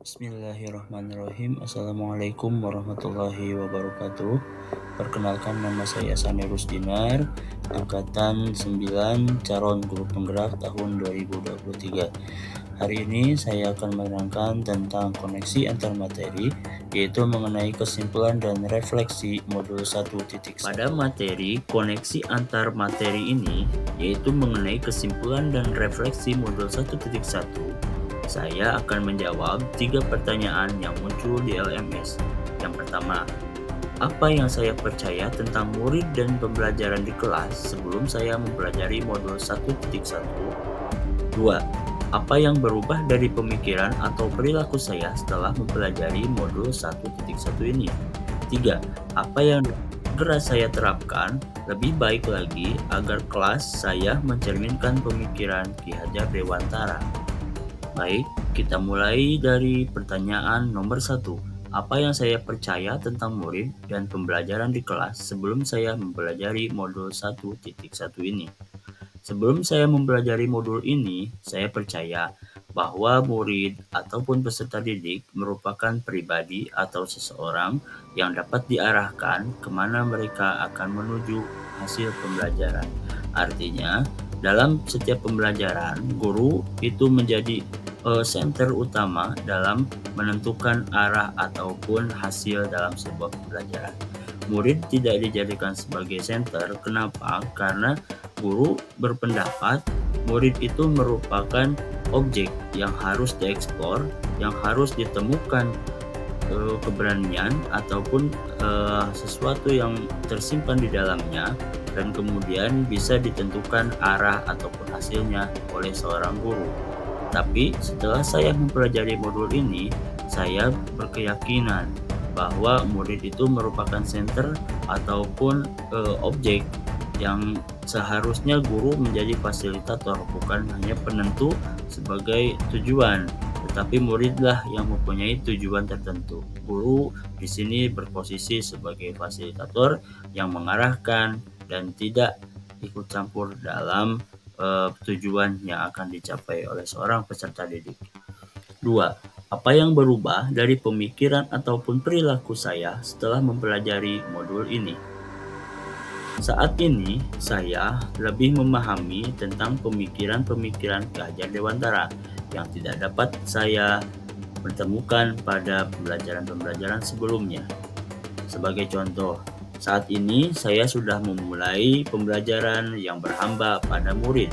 Bismillahirrahmanirrahim. Assalamualaikum warahmatullahi wabarakatuh. Perkenalkan, nama saya Sani Rusdinar, angkatan 9, calon guru penggerak tahun 2023. Hari ini saya akan menerangkan tentang koneksi antar materi, yaitu mengenai kesimpulan dan refleksi modul 1.1. Pada materi koneksi antar materi ini, yaitu mengenai kesimpulan dan refleksi modul 1.1, saya akan menjawab 3 pertanyaan yang muncul di LMS. Yang pertama, apa yang saya percaya tentang murid dan pembelajaran di kelas sebelum saya mempelajari modul 1.1? 2. Apa yang berubah dari pemikiran atau perilaku saya setelah mempelajari modul 1.1 ini? 3. Apa yang segera saya terapkan lebih baik lagi agar kelas saya mencerminkan pemikiran Ki Hajar Dewantara? Baik, kita mulai dari pertanyaan nomor 1. Apa yang saya percaya tentang murid dan pembelajaran di kelas sebelum saya mempelajari modul 1.1 ini? Sebelum saya mempelajari modul ini, saya percaya bahwa murid ataupun peserta didik merupakan pribadi atau seseorang yang dapat diarahkan kemana mereka akan menuju hasil pembelajaran. Artinya, dalam setiap pembelajaran, guru itu menjadi center utama dalam menentukan arah ataupun hasil dalam sebuah pembelajaran. Murid tidak dijadikan sebagai center. Kenapa? Karena guru berpendapat murid itu merupakan objek yang harus dieksplor, yang harus ditemukan keberanian ataupun sesuatu yang tersimpan di dalamnya, dan kemudian bisa ditentukan arah ataupun hasilnya oleh seorang guru. Tapi setelah saya mempelajari modul ini, saya berkeyakinan bahwa murid itu merupakan center ataupun objek yang seharusnya guru menjadi fasilitator, bukan hanya penentu sebagai tujuan, tetapi muridlah yang mempunyai tujuan tertentu. Guru di sini berposisi sebagai fasilitator yang mengarahkan dan tidak ikut campur dalam tujuan yang akan dicapai oleh seorang peserta didik. 2. Apa yang berubah dari pemikiran ataupun perilaku saya setelah mempelajari modul ini? Saat ini, saya lebih memahami tentang pemikiran-pemikiran Ki Hajar Dewantara yang tidak dapat saya pertemukan pada pembelajaran-pembelajaran sebelumnya. Sebagai contoh, saat ini saya sudah memulai pembelajaran yang berhamba pada murid.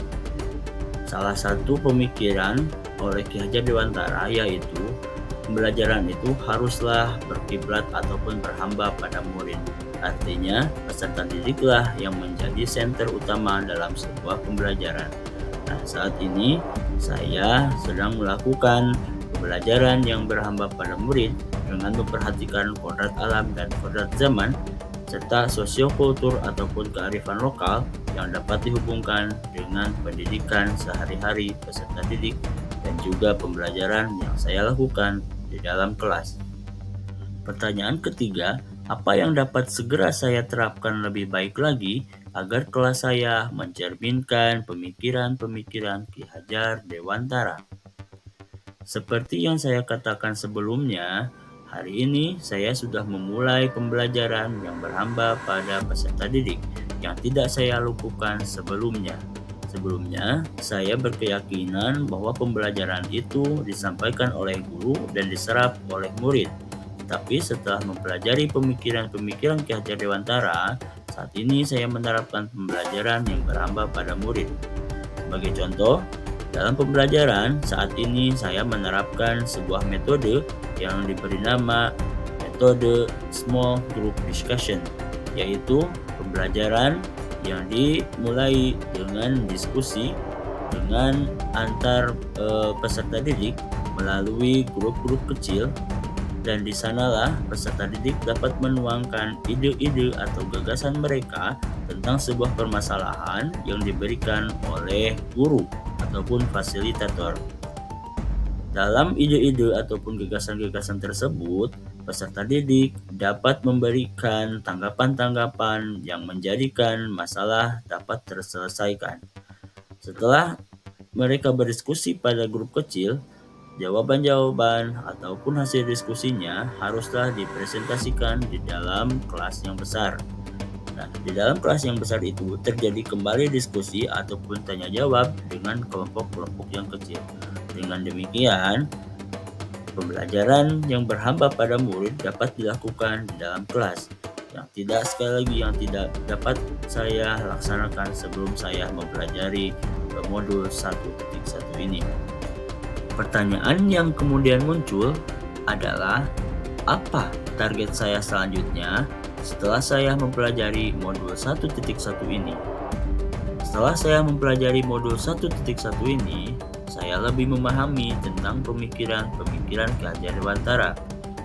Salah satu pemikiran oleh Ki Hajar Dewantara yaitu pembelajaran itu haruslah berkiblat ataupun berhamba pada murid. Artinya, peserta didiklah yang menjadi senter utama dalam sebuah pembelajaran. Nah, saat ini saya sedang melakukan pembelajaran yang berhamba pada murid dengan memperhatikan kodrat alam dan kodrat zaman, serta sosiokultur ataupun kearifan lokal yang dapat dihubungkan dengan pendidikan sehari-hari peserta didik dan juga pembelajaran yang saya lakukan di dalam kelas. Pertanyaan ketiga, apa yang dapat segera saya terapkan lebih baik lagi agar kelas saya mencerminkan pemikiran-pemikiran Ki Hajar Dewantara? Seperti yang saya katakan sebelumnya, hari ini saya sudah memulai pembelajaran yang berhamba pada peserta didik yang tidak saya lakukan sebelumnya. Sebelumnya, saya berkeyakinan bahwa pembelajaran itu disampaikan oleh guru dan diserap oleh murid. Tapi setelah mempelajari pemikiran-pemikiran Ki Hajar Dewantara, saat ini saya menerapkan pembelajaran yang berhamba pada murid. Sebagai contoh, dalam pembelajaran saat ini saya menerapkan sebuah metode yang diberi nama metode small group discussion, yaitu pembelajaran yang dimulai dengan diskusi dengan antar peserta didik melalui grup-grup kecil, dan di sanalah peserta didik dapat menuangkan ide-ide atau gagasan mereka tentang sebuah permasalahan yang diberikan oleh guru ataupun fasilitator. Dalam ide-ide ataupun gagasan-gagasan tersebut, peserta didik dapat memberikan tanggapan-tanggapan yang menjadikan masalah dapat terselesaikan. Setelah mereka berdiskusi pada grup kecil, jawaban-jawaban ataupun hasil diskusinya haruslah dipresentasikan di dalam kelas yang besar. Nah, di dalam kelas yang besar itu terjadi kembali diskusi ataupun tanya jawab dengan kelompok-kelompok yang kecil. Dengan demikian, pembelajaran yang berhampa pada murid dapat dilakukan di dalam kelas. Yang tidak dapat saya laksanakan sebelum saya mempelajari modul 1.1 ini. Pertanyaan yang kemudian muncul adalah, apa target saya selanjutnya setelah saya mempelajari modul 1.1 ini? Setelah saya mempelajari modul 1.1 ini, saya lebih memahami tentang pemikiran-pemikiran Ki Hajar Dewantara.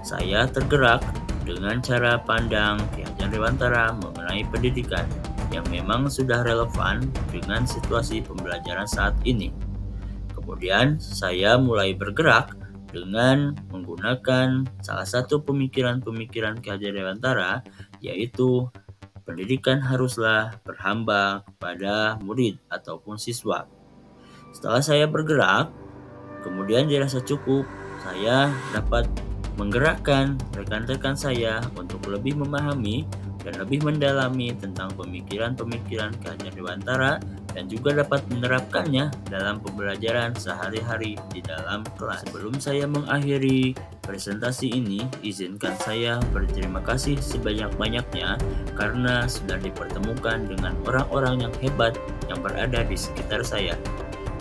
Saya tergerak dengan cara pandang Ki Hajar Dewantara mengenai pendidikan yang memang sudah relevan dengan situasi pembelajaran saat ini. Kemudian saya mulai bergerak dengan menggunakan salah satu pemikiran-pemikiran Ki Hajar Dewantara, yaitu pendidikan haruslah berhamba kepada murid ataupun siswa. Setelah saya bergerak, kemudian dirasa cukup, saya dapat menggerakkan rekan-rekan saya untuk lebih memahami dan lebih mendalami tentang pemikiran-pemikiran Ki Hajar Dewantara dan juga dapat menerapkannya dalam pembelajaran sehari-hari di dalam kelas. Sebelum saya mengakhiri presentasi ini, izinkan saya berterima kasih sebanyak-banyaknya karena sudah dipertemukan dengan orang-orang yang hebat yang berada di sekitar saya.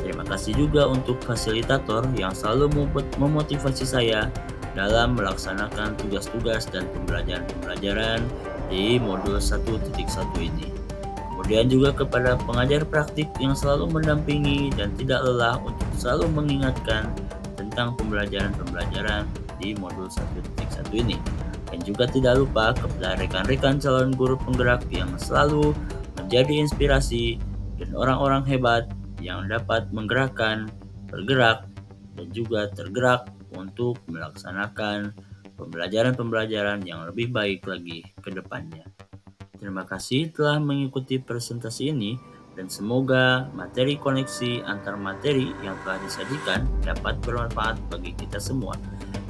Terima kasih juga untuk fasilitator yang selalu memotivasi saya dalam melaksanakan tugas-tugas dan pembelajaran-pembelajaran di modul 1.1 ini. Kemudian juga kepada pengajar praktik yang selalu mendampingi dan tidak lelah untuk selalu mengingatkan tentang pembelajaran-pembelajaran di modul 1.1 ini. Dan juga tidak lupa kepada rekan-rekan calon guru penggerak yang selalu menjadi inspirasi dan orang-orang hebat yang dapat menggerakkan, bergerak, dan juga tergerak untuk melaksanakan pembelajaran-pembelajaran yang lebih baik lagi ke depannya. Terima kasih telah mengikuti presentasi ini dan semoga materi koneksi antar materi yang telah disajikan dapat bermanfaat bagi kita semua.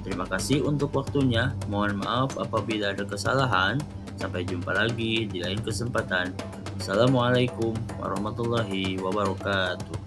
Terima kasih untuk waktunya. Mohon maaf apabila ada kesalahan. Sampai jumpa lagi di lain kesempatan. Assalamualaikum warahmatullahi wabarakatuh.